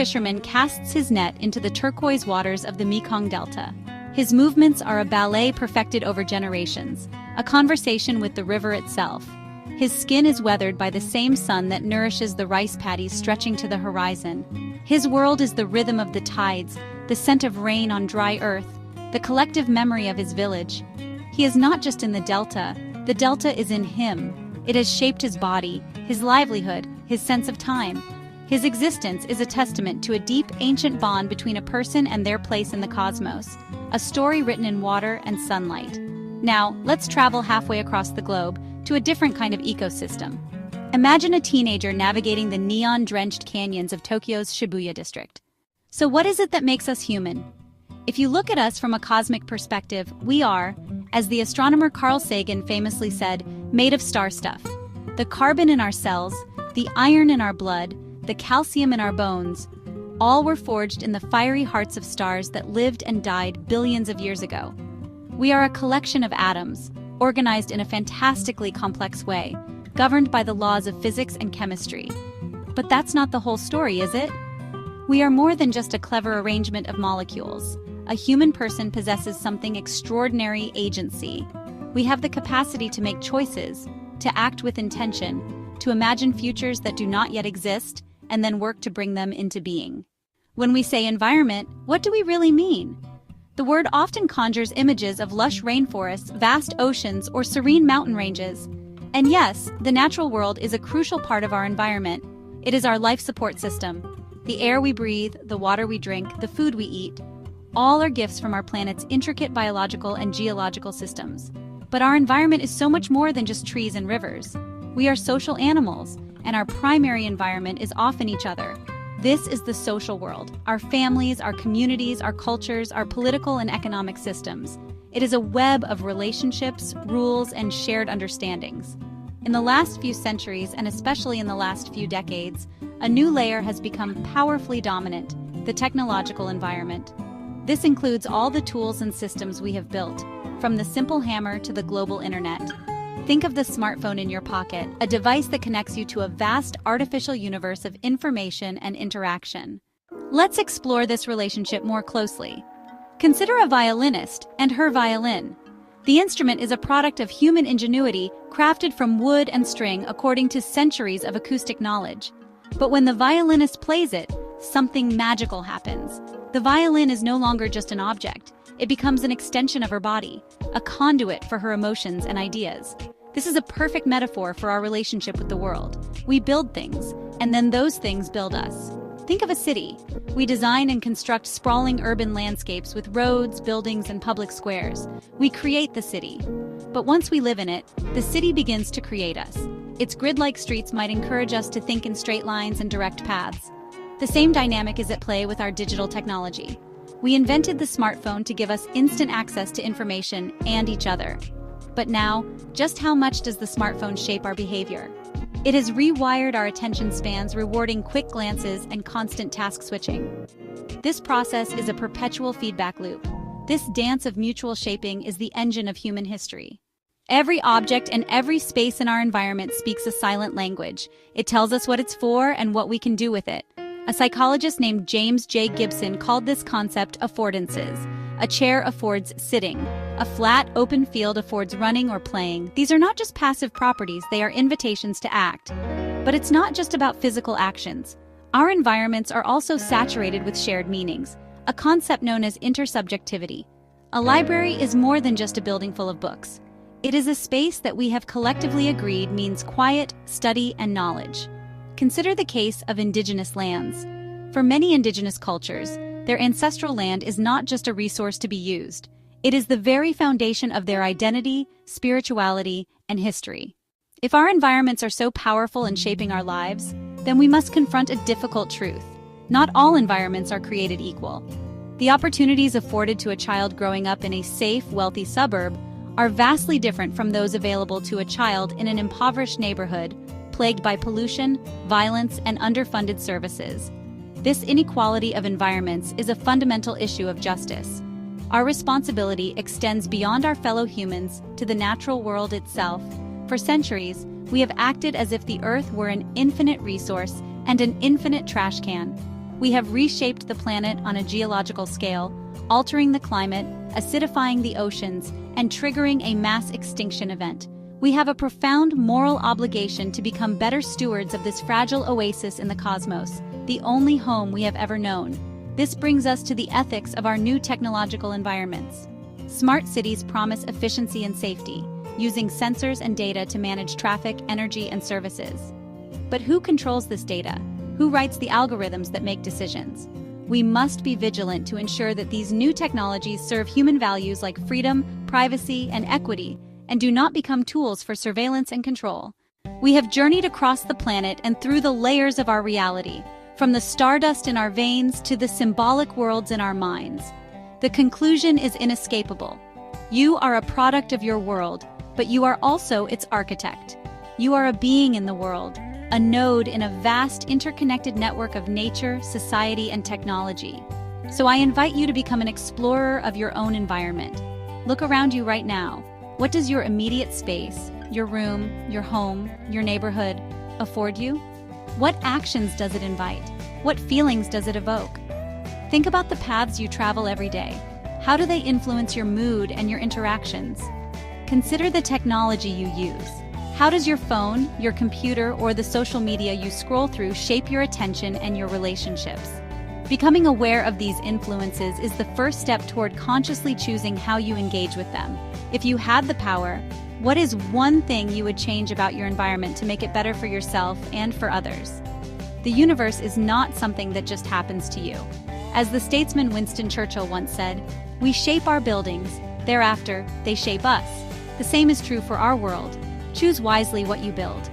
fisherman casts his net into the turquoise waters of the Mekong Delta. His movements are a ballet perfected over generations, a conversation with the river itself. His skin is weathered by the same sun that nourishes the rice paddies stretching to the horizon. His world is the rhythm of the tides, the scent of rain on dry earth, the collective memory of his village. He is not just in the delta is in him. It has shaped his body, his livelihood, his sense of time. His existence is a testament to a deep, ancient bond between a person and their place in the cosmos, a story written in water and sunlight. Now, let's travel halfway across the globe to a different kind of ecosystem. Imagine a teenager navigating the neon-drenched canyons of Tokyo's Shibuya district. So what is it that makes us human? If you look at us from a cosmic perspective, we are, as the astronomer Carl Sagan famously said, made of star stuff. The carbon in our cells, the iron in our blood, the calcium in our bones, all were forged in the fiery hearts of stars that lived and died billions of years ago. We are a collection of atoms, organized in a fantastically complex way, governed by the laws of physics and chemistry. But that's not the whole story, is it? We are more than just a clever arrangement of molecules. A human person possesses something extraordinary: agency. We have the capacity to make choices, to act with intention, to imagine futures that do not yet exist, and then work to bring them into being. When we say environment, what do we really mean? The word often conjures images of lush rainforests, vast oceans, or serene mountain ranges. And yes, the natural world is a crucial part of our environment. It is our life support system. The air we breathe, the water we drink, the food we eat, all are gifts from our planet's intricate biological and geological systems. But our environment is so much more than just trees and rivers. We are social animals, and our primary environment is often each other. This is the social world, our families, our communities, our cultures, our political and economic systems. It is a web of relationships, rules, and shared understandings. In the last few centuries, and especially in the last few decades, a new layer has become powerfully dominant: the technological environment. This includes all the tools and systems we have built, from the simple hammer to the global internet. Think of the smartphone in your pocket, a device that connects you to a vast artificial universe of information and interaction. Let's explore this relationship more closely. Consider a violinist and her violin. The instrument is a product of human ingenuity, crafted from wood and string according to centuries of acoustic knowledge. But when the violinist plays it, something magical happens. The violin is no longer just an object. It becomes an extension of her body, a conduit for her emotions and ideas. This is a perfect metaphor for our relationship with the world. We build things, and then those things build us. Think of a city. We design and construct sprawling urban landscapes with roads, buildings, and public squares. We create the city. But once we live in it, the city begins to create us. Its grid-like streets might encourage us to think in straight lines and direct paths. The same dynamic is at play with our digital technology. We invented the smartphone to give us instant access to information and each other. But now, just how much does the smartphone shape our behavior? It has rewired our attention spans, rewarding quick glances and constant task switching. This process is a perpetual feedback loop. This dance of mutual shaping is the engine of human history. Every object and every space in our environment speaks a silent language. It tells us what it's for and what we can do with it. A psychologist named James J. Gibson called this concept affordances. A chair affords sitting. A flat, open field affords running or playing. These are not just passive properties, they are invitations to act. But it's not just about physical actions. Our environments are also saturated with shared meanings, a concept known as intersubjectivity. A library is more than just a building full of books. It is a space that we have collectively agreed means quiet, study, and knowledge. Consider the case of indigenous lands. For many indigenous cultures, their ancestral land is not just a resource to be used. It is the very foundation of their identity, spirituality, and history. If our environments are so powerful in shaping our lives, then we must confront a difficult truth. Not all environments are created equal. The opportunities afforded to a child growing up in a safe, wealthy suburb are vastly different from those available to a child in an impoverished neighborhood plagued by pollution, violence, and underfunded services. This inequality of environments is a fundamental issue of justice. Our responsibility extends beyond our fellow humans to the natural world itself. For centuries, we have acted as if the earth were an infinite resource and an infinite trash can. We have reshaped the planet on a geological scale, altering the climate, acidifying the oceans, and triggering a mass extinction event. We have a profound moral obligation to become better stewards of this fragile oasis in the cosmos, the only home we have ever known. This brings us to the ethics of our new technological environments. Smart cities promise efficiency and safety, using sensors and data to manage traffic, energy, and services. But who controls this data? Who writes the algorithms that make decisions? We must be vigilant to ensure that these new technologies serve human values like freedom, privacy, and equity, and do not become tools for surveillance and control. We have journeyed across the planet and through the layers of our reality, from the stardust in our veins to the symbolic worlds in our minds. The conclusion is inescapable. You are a product of your world, but you are also its architect. You are a being in the world, a node in a vast interconnected network of nature, society, and technology. So I invite you to become an explorer of your own environment. Look around you right now. What does your immediate space, your room, your home, your neighborhood, afford you? What actions does it invite? What feelings does it evoke? Think about the paths you travel every day. How do they influence your mood and your interactions? Consider the technology you use. How does your phone, your computer, or the social media you scroll through shape your attention and your relationships? Becoming aware of these influences is the first step toward consciously choosing how you engage with them. If you had the power, what is one thing you would change about your environment to make it better for yourself and for others? The universe is not something that just happens to you. As the statesman Winston Churchill once said, "We shape our buildings, thereafter, they shape us." The same is true for our world. Choose wisely what you build.